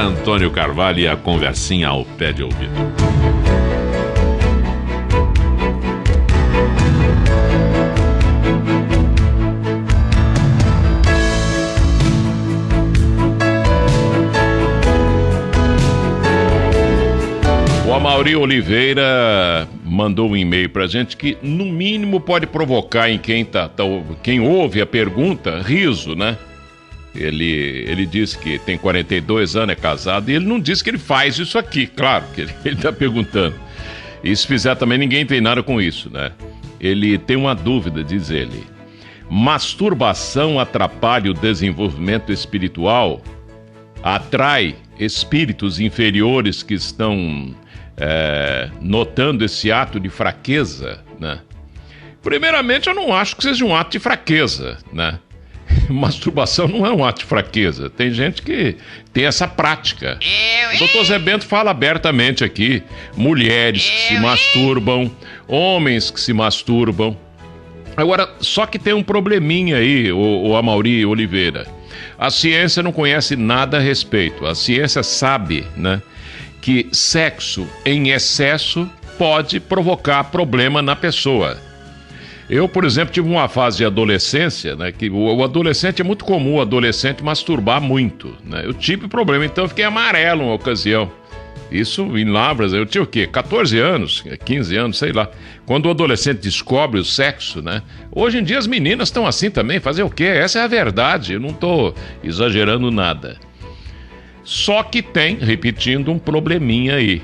Antônio Carvalho e a conversinha ao pé de ouvido. O Amaury Oliveira mandou um e-mail pra gente que, no mínimo, pode provocar em quem ouve a pergunta, riso, né? Ele disse que tem 42 anos, é casado, e ele não disse que ele faz isso aqui, claro, que ele tá perguntando. E se fizer também, ninguém tem nada com isso, né? Ele tem uma dúvida, diz ele. Masturbação atrapalha o desenvolvimento espiritual? Atrai espíritos inferiores que estão notando esse ato de fraqueza, né? Primeiramente, eu não acho que seja um ato de fraqueza, né? Masturbação não é um ato de fraqueza. Tem gente que tem essa prática. O doutor Zé Bento fala abertamente aqui. Mulheres que se masturbam, homens que se masturbam. Agora, só que tem um probleminha aí, o Amaury Oliveira. A ciência não conhece nada a respeito. A ciência sabe, né, que sexo em excesso pode provocar problema na pessoa. Eu, por exemplo, tive uma fase de adolescência, né, que o adolescente, é muito comum o adolescente masturbar muito, né? Eu tive problema, então eu fiquei amarelo uma ocasião. Isso em Lavras, eu tinha o quê? 14 anos, 15 anos, sei lá. Quando o adolescente descobre o sexo, né? Hoje em dia as meninas estão assim também, fazer o quê? Essa é a verdade, eu não estou exagerando nada. Só que tem, repetindo, um probleminha aí.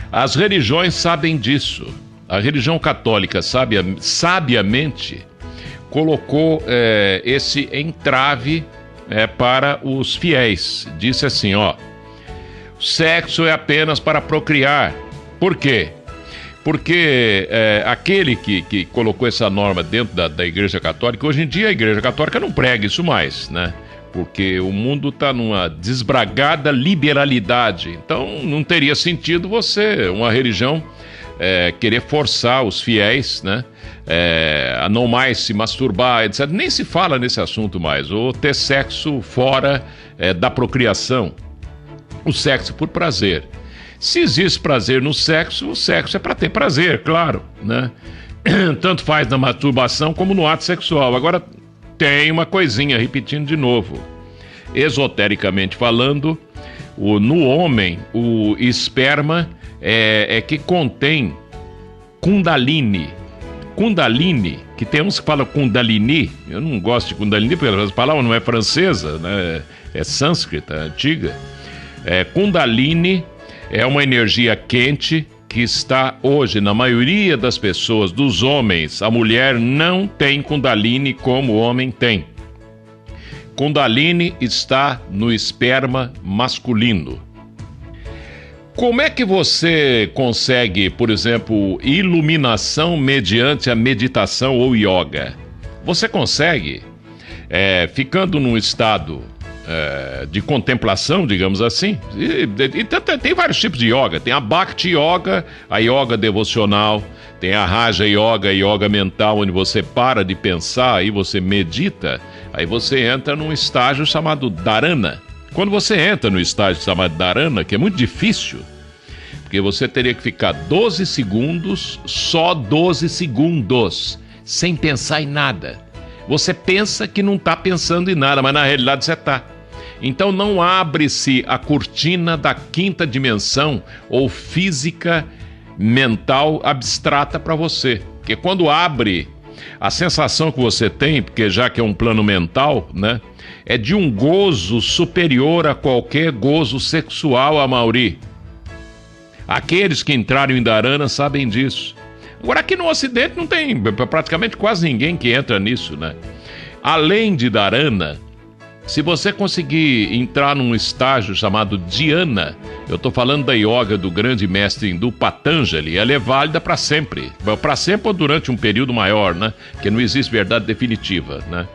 As religiões sabem disso. A religião católica, sabiamente, colocou esse entrave para os fiéis. Disse assim, ó, sexo é apenas para procriar. Por quê? Porque aquele que colocou essa norma dentro da Igreja Católica, hoje em dia a Igreja Católica não prega isso mais, né? Porque o mundo está numa desbragada liberalidade. Então não teria sentido uma religião, querer forçar os fiéis, né, a não mais se masturbar, etc. Nem se fala nesse assunto mais, ou ter sexo fora da procriação. O sexo por prazer. Se existe prazer no sexo, o sexo é para ter prazer, claro, né? Tanto faz na masturbação como no ato sexual. Agora, tem uma coisinha, repetindo de novo. Esotericamente falando, no homem, o esperma que contém Kundalini. Kundalini, que tem uns que falam Kundalini, eu não gosto de Kundalini, porque a palavra não é francesa, né? É sânscrita, antiga. Kundalini é uma energia quente que está hoje na maioria das pessoas, dos homens. A mulher não tem Kundalini como o homem tem. Kundalini está no esperma masculino. Como é que você consegue, por exemplo, iluminação mediante a meditação ou yoga? Você consegue, ficando num estado de contemplação, digamos assim. Tem vários tipos de yoga. Tem a Bhakti Yoga, a yoga devocional. Tem a Raja Yoga, a yoga mental, onde você para de pensar, aí você medita. Aí você entra num estágio chamado Dharana. Quando você entra no estágio chamado Dharana, que é muito difícil, porque você teria que ficar 12 segundos, só 12 segundos, sem pensar em nada. Você pensa que não está pensando em nada, mas na realidade você está. Então não abre-se a cortina da quinta dimensão ou física mental abstrata para você. Porque quando abre, a sensação que você tem, porque já que é um plano mental, né, é de um gozo superior a qualquer gozo sexual, Amaury. Aqueles que entraram em Dharana sabem disso. Agora aqui no Ocidente não tem praticamente quase ninguém que entra nisso, né? Além de Dharana, se você conseguir entrar num estágio chamado Dhyana, eu estou falando da yoga do grande mestre hindu Patanjali, ela é válida para sempre. Para sempre ou durante um período maior, né? Porque não existe verdade definitiva, né?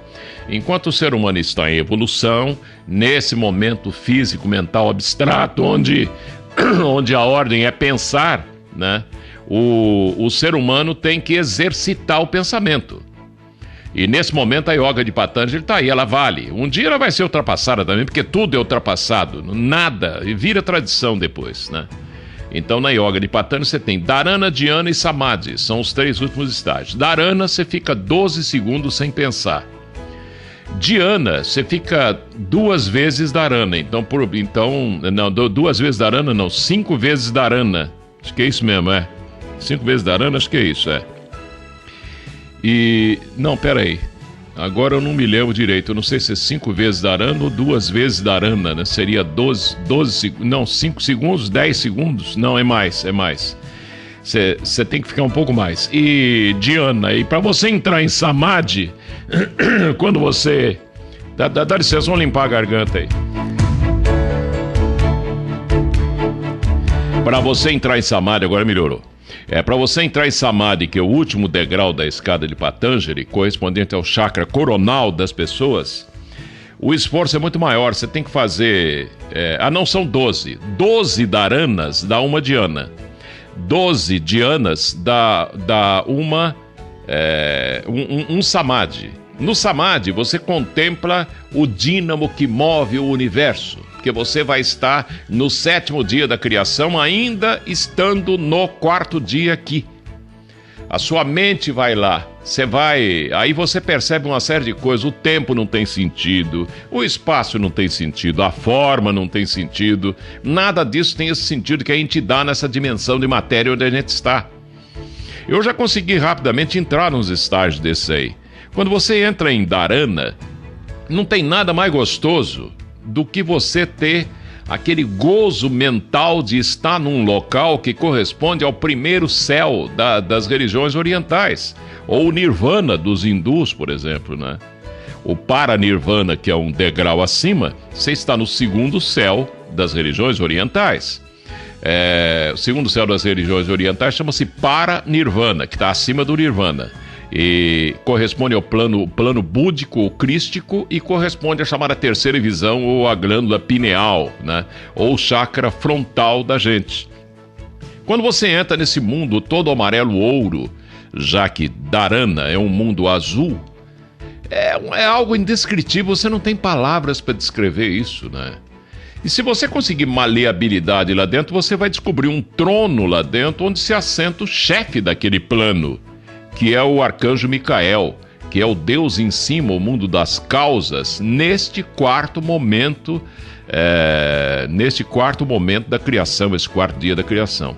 Enquanto o ser humano está em evolução, nesse momento físico-mental abstrato, onde a ordem é pensar, né? O ser humano tem que exercitar o pensamento. E nesse momento a yoga de Patanjali está aí, ela vale. Um dia ela vai ser ultrapassada também, porque tudo é ultrapassado, nada, e vira tradição depois, né? Então na yoga de Patanjali você tem Dharana, Dhyana e Samadhi, são os 3 últimos estágios. Dharana você fica 12 segundos sem pensar. Dhyana, você fica 2 vezes Dharana, então 2 vezes Dharana não, 5 vezes Dharana, acho que é isso mesmo, 5 vezes Dharana, acho que é isso, E, não, peraí, agora eu não me lembro direito, eu não sei se é 5 vezes Dharana ou 2 vezes Dharana, né? Seria 5 segundos, 10 segundos, não, é mais. Você tem que ficar um pouco mais. E Dhyana, e para você entrar em Samadhi, quando você... Dá licença, vamos limpar a garganta aí. Para você entrar em Samadhi, agora melhorou. Para você entrar em Samadhi, que é o último degrau da escada de Patanjali, correspondente ao chakra coronal das pessoas, o esforço é muito maior. Você tem que fazer... não são 12. 12 dharanas dá uma dhyana. 12 dhyanas dá um samadhi. No samadhi você contempla o dínamo que move o universo, porque você vai estar no 7º dia da criação, ainda estando no 4º dia aqui. A sua mente vai lá, aí você percebe uma série de coisas. O tempo não tem sentido, o espaço não tem sentido, a forma não tem sentido, nada disso tem esse sentido que a gente dá nessa dimensão de matéria onde a gente está. Eu já consegui rapidamente entrar nos estágios desse aí. Quando você entra em Dharana, não tem nada mais gostoso do que você ter aquele gozo mental de estar num local que corresponde ao primeiro céu das religiões orientais, ou o nirvana dos hindus, por exemplo, né? O paranirvana, que é um degrau acima, você está no 2º céu das religiões orientais. O 2º céu das religiões orientais chama-se paranirvana, que está acima do nirvana. E corresponde ao plano búdico ou crístico, e corresponde à chamada 3ª visão, ou a glândula pineal, né? Ou o chakra frontal da gente. Quando você entra nesse mundo todo amarelo-ouro, já que Dharana é um mundo azul, é algo indescritível, você não tem palavras para descrever isso, né? E se você conseguir maleabilidade lá dentro, você vai descobrir um trono lá dentro onde se assenta o chefe daquele plano, que é o arcanjo Micael, que é o Deus em cima, o mundo das causas, neste 4º momento da criação, esse 4º dia da criação.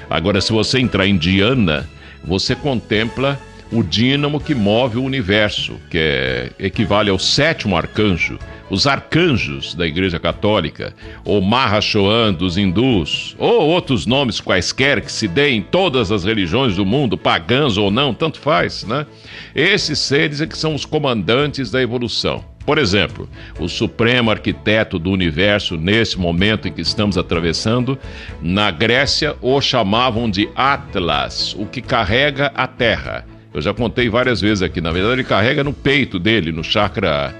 Agora, se você entrar em Dhyana, você contempla o dínamo que move o universo, que equivale ao 7º arcanjo, os arcanjos da Igreja Católica, ou Mahashoam dos hindus, ou outros nomes quaisquer que se deem em todas as religiões do mundo, pagãs ou não, tanto faz, né? Esses seres é que são os comandantes da evolução. Por exemplo, o supremo arquiteto do universo, nesse momento em que estamos atravessando, na Grécia o chamavam de Atlas, o que carrega a Terra. Eu já contei várias vezes aqui, na verdade ele carrega no peito dele, no chakra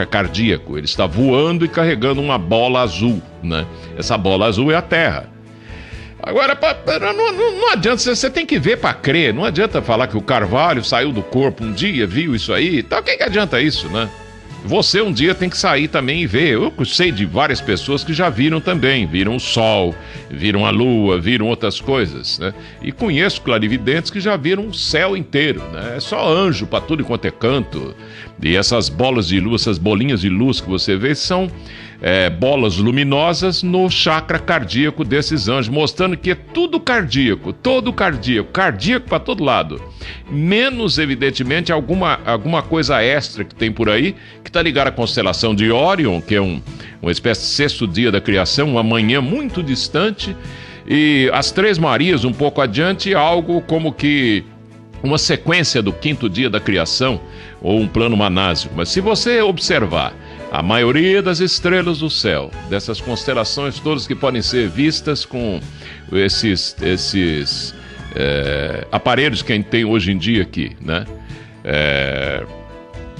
cardíaco. Ele está voando e carregando uma bola azul, né? Essa bola azul é a Terra. Agora, não adianta, você tem que ver para crer. Não adianta falar que o Carvalho saiu do corpo um dia, viu isso aí. Então, o que adianta isso, né? Você um dia tem que sair também e ver. Eu sei de várias pessoas que já viram também. Viram o sol, viram a lua, viram outras coisas, né? E conheço clarividentes que já viram o céu inteiro, né? É só anjo para tudo quanto é canto. E essas bolas de luz, essas bolinhas de luz que você vê são bolas luminosas no chakra cardíaco desses anjos, mostrando que é tudo cardíaco, cardíaco para todo lado. Menos, evidentemente, alguma coisa extra que tem por aí, que está ligada à constelação de Órion, que é uma espécie de 6º dia da criação, uma manhã muito distante, e as Três Marias, um pouco adiante, algo como que uma sequência do 5º dia da criação, ou um plano manásico. Mas se você observar a maioria das estrelas do céu, dessas constelações todas que podem ser vistas com esses aparelhos que a gente tem hoje em dia aqui, né?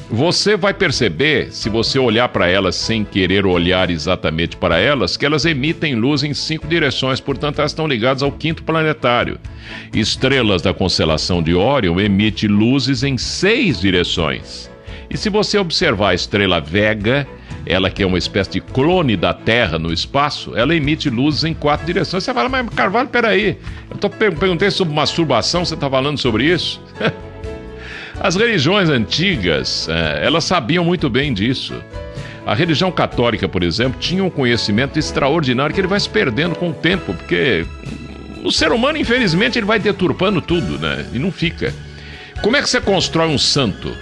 Você vai perceber, se você olhar para elas sem querer olhar exatamente para elas, que elas emitem luz em 5 direções, portanto elas estão ligadas ao 5º planetário. Estrelas da constelação de Órion emitem luzes em 6 direções. E se você observar a estrela Vega, ela que é uma espécie de clone da Terra no espaço, ela emite luzes em 4 direções. Você fala, mas Carvalho, peraí, perguntei sobre masturbação, você está falando sobre isso? As religiões antigas, elas sabiam muito bem disso. A religião católica, por exemplo, tinha um conhecimento extraordinário que ele vai se perdendo com o tempo, porque o ser humano, infelizmente, ele vai deturpando tudo, né? E não fica. Como é que você constrói um santo?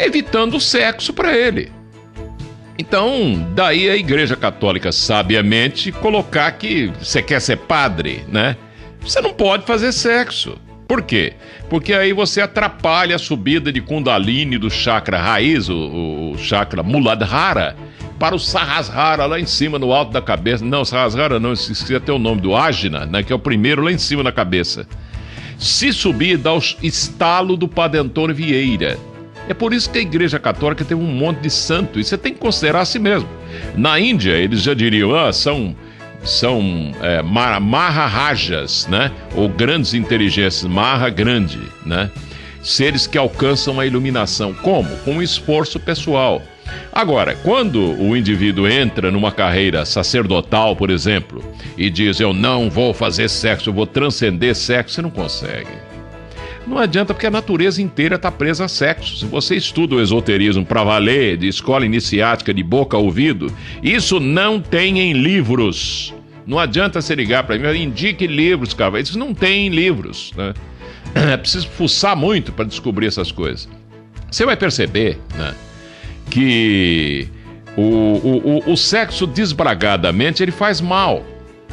Evitando o sexo para ele. Então, daí a Igreja Católica, sabiamente, colocar que você quer ser padre, né? Você não pode fazer sexo. Por quê? Porque aí você atrapalha a subida de Kundalini do chakra raiz, o chakra Muladhara, para o Sahasrara lá em cima, no alto da cabeça. Não, Sahasrara não, esqueci até o nome do Ajna, né, que é o primeiro lá em cima na cabeça. Se subir, dá o estalo do Padre Antônio Vieira. É por isso que a Igreja Católica tem um monte de santo, e você tem que considerar a si mesmo. Na Índia, eles já diriam, são Maharajas, né? Ou grandes inteligências, Maha grande, né? Seres que alcançam a iluminação. Como? Com um esforço pessoal. Agora, quando o indivíduo entra numa carreira sacerdotal, por exemplo, e diz, eu não vou fazer sexo, eu vou transcender sexo, você não consegue. Não adianta, porque a natureza inteira está presa a sexo. Se você estuda o esoterismo para valer, de escola iniciática, de boca a ouvido, isso não tem em livros. Não adianta você ligar para mim, indique livros, cara. Isso não tem em livros, né? É preciso fuçar muito para descobrir essas coisas. Você vai perceber, né, que o sexo desbragadamente ele faz mal.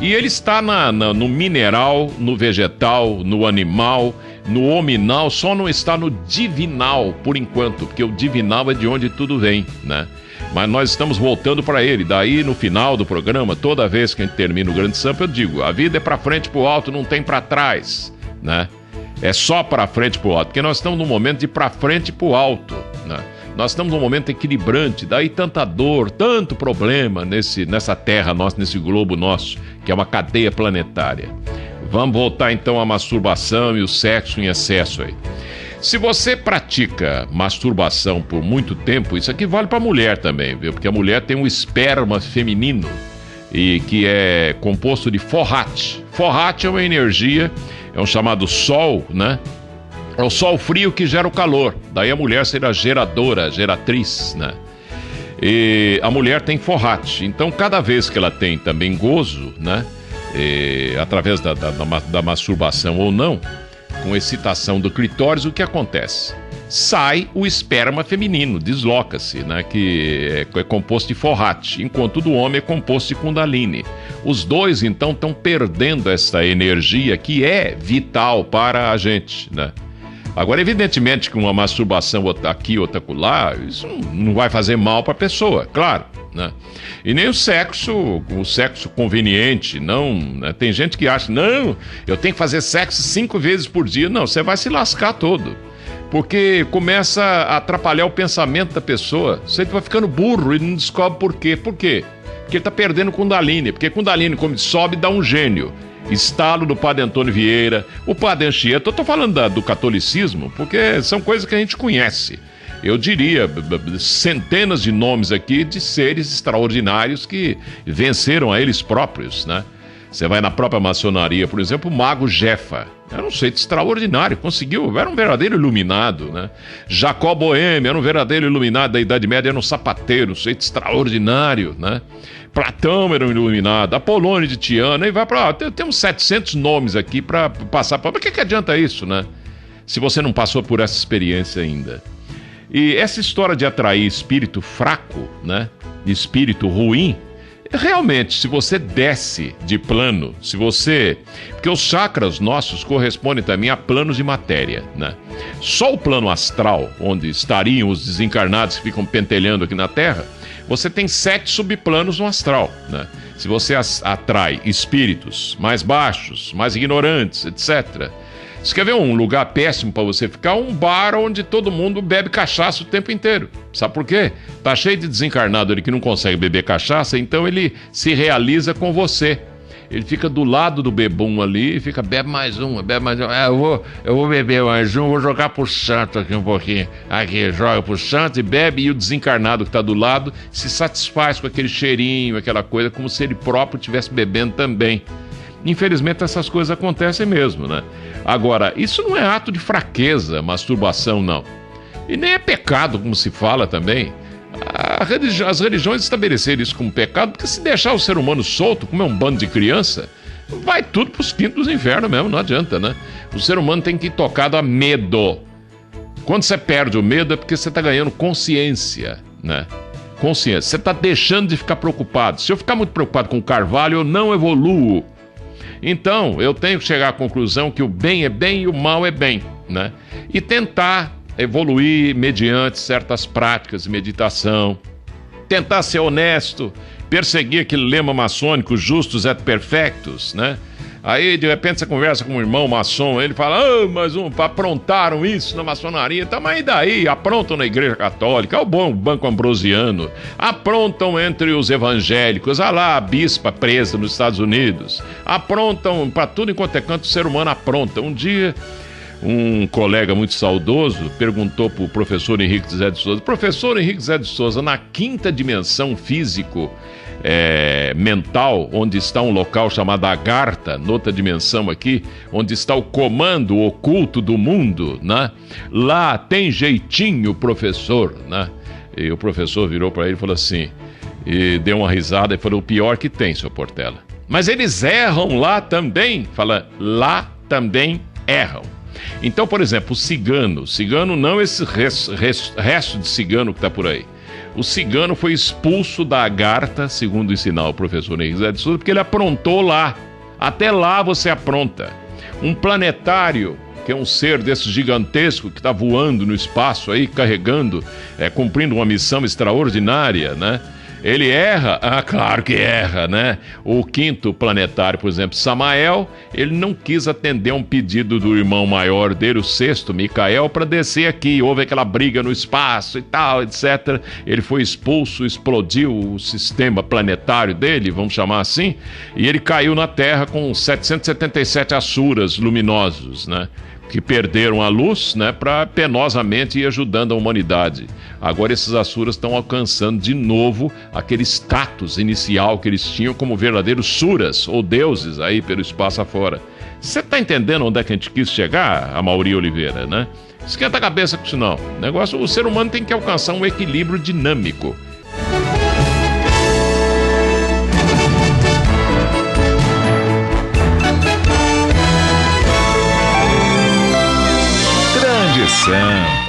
E ele está no mineral, no vegetal, no animal, no hominal, só não está no divinal, por enquanto, porque o divinal é de onde tudo vem, né? Mas nós estamos voltando para ele. Daí, no final do programa, toda vez que a gente termina o Grande Sampa, eu digo, a vida é para frente e para o alto, não tem para trás, né? É só para frente e para o alto, porque nós estamos num momento de para frente e para o alto, né? Nós estamos num momento equilibrante, daí tanta dor, tanto problema nessa terra nossa, nesse globo nosso, que é uma cadeia planetária. Vamos voltar então à masturbação e o sexo em excesso aí. Se você pratica masturbação por muito tempo, isso aqui vale para mulher também, viu? Porque a mulher tem um esperma feminino, e que é composto de forrate. Forrate é uma energia, é um chamado sol, né? É o sol frio que gera o calor. Daí a mulher será geradora, geratriz, né? E a mulher tem forrate. Então, cada vez que ela tem também gozo, né? Através da masturbação ou não, com excitação do clitóris, o que acontece? Sai o esperma feminino, desloca-se, né? Que é composto de forrate, enquanto o do homem é composto de kundalini. Os dois, então, estão perdendo essa energia que é vital para a gente, né? Agora, evidentemente que uma masturbação aqui ou acolá, isso não vai fazer mal para a pessoa, claro, né? E nem o sexo conveniente, não, né? Tem gente que acha, não, eu tenho que fazer sexo 5 vezes por dia. Não, você vai se lascar todo, porque começa a atrapalhar o pensamento da pessoa. Você vai ficando burro e não descobre por quê. Por quê? Porque ele está perdendo Kundalini, porque Kundalini, como sobe, dá um gênio. Estalo do Padre Antônio Vieira, o Padre Anchieta. Eu estou falando do catolicismo, porque são coisas que a gente conhece. Eu diria centenas de nomes aqui de seres extraordinários que venceram a eles próprios, né? Você vai na própria maçonaria, por exemplo, o Mago Jefa. Era um sujeito extraordinário, conseguiu, era um verdadeiro iluminado, né? Jacó Boêmio era um verdadeiro iluminado da Idade Média, era um sapateiro, um sujeito extraordinário, né? Platão era um iluminado, Apolônio de Tiana, e vai para... Tem uns 700 nomes aqui para passar. Para que adianta isso, né? Se você não passou por essa experiência ainda. E essa história de atrair espírito fraco, né? Espírito ruim, realmente, se você desce de plano, se você... Porque os chakras nossos correspondem também a planos de matéria, né? Só o plano astral, onde estariam os desencarnados que ficam pentelhando aqui na Terra, você tem 7 subplanos no astral, né? Se você atrai espíritos mais baixos, mais ignorantes, etc., Você quer ver um lugar péssimo para você ficar? Um bar onde todo mundo bebe cachaça o tempo inteiro. Sabe por quê? Tá cheio de desencarnado ali que não consegue beber cachaça, então ele se realiza com você. Ele fica do lado do bebum ali e fica, bebe mais uma, bebe mais uma. Eu vou beber mais um, vou jogar pro santo aqui um pouquinho. Aqui, joga pro santo e bebe, e o desencarnado que tá do lado se satisfaz com aquele cheirinho, aquela coisa, como se ele próprio estivesse bebendo também. Infelizmente essas coisas acontecem mesmo, né? Agora, isso não é ato de fraqueza, masturbação, não. E nem é pecado, como se fala também. As religiões estabeleceram isso como pecado, porque se deixar o ser humano solto, como é um bando de criança, vai tudo pros quintos dos infernos mesmo, não adianta, né? O ser humano tem que ir tocado a medo. Quando você perde o medo é porque você está ganhando consciência, né? Consciência. Você está deixando de ficar preocupado. Se eu ficar muito preocupado com o carvalho, eu não evoluo. Então, eu tenho que chegar à conclusão que o bem é bem e o mal é bem, né? E tentar evoluir mediante certas práticas de meditação, tentar ser honesto, perseguir aquele lema maçônico, justus et perfectus, né? Aí, de repente, você conversa com um irmão maçom, ele fala, mas aprontaram isso na maçonaria, tá, mas e daí? Aprontam na igreja católica, é o bom banco ambrosiano, aprontam entre os evangélicos, lá a bispa presa nos Estados Unidos, aprontam para tudo enquanto é canto, o ser humano apronta. Um dia, um colega muito saudoso perguntou para o professor Henrique Zé de Souza, professor Henrique Zé de Souza, na quinta dimensão físico, mental, onde está um local chamado Agartha, noutra dimensão aqui, onde está o comando oculto do mundo, né? Lá tem jeitinho, professor, né? E o professor virou para ele e falou assim, e deu uma risada e falou, o pior que tem, seu Portela. Mas eles erram lá também? Fala, lá também erram. Então, por exemplo, o cigano não esse resto de cigano que está por aí. O cigano foi expulso da Agartha, segundo ensinar o professor Henrique Zé de Souza, porque ele aprontou lá. Até lá você apronta. Um planetário, que é um ser desse gigantesco que está voando no espaço aí, carregando, cumprindo uma missão extraordinária, né? Ele erra? Ah, claro que erra, né? O quinto planetário, por exemplo, Samael, ele não quis atender um pedido do irmão maior dele, o sexto, Micael, para descer aqui. Houve aquela briga no espaço e tal, etc. Ele foi expulso, explodiu o sistema planetário dele, vamos chamar assim, e ele caiu na Terra com 777 asuras luminosos, né? Que perderam a luz, né, para penosamente ir ajudando a humanidade. Agora esses asuras estão alcançando de novo aquele status inicial que eles tinham como verdadeiros suras, ou deuses, aí pelo espaço afora. Você tá entendendo onde é que a gente quis chegar, Amaury Oliveira, né? Esquenta a cabeça com isso não. O ser humano tem que alcançar um equilíbrio dinâmico. Grande Sam.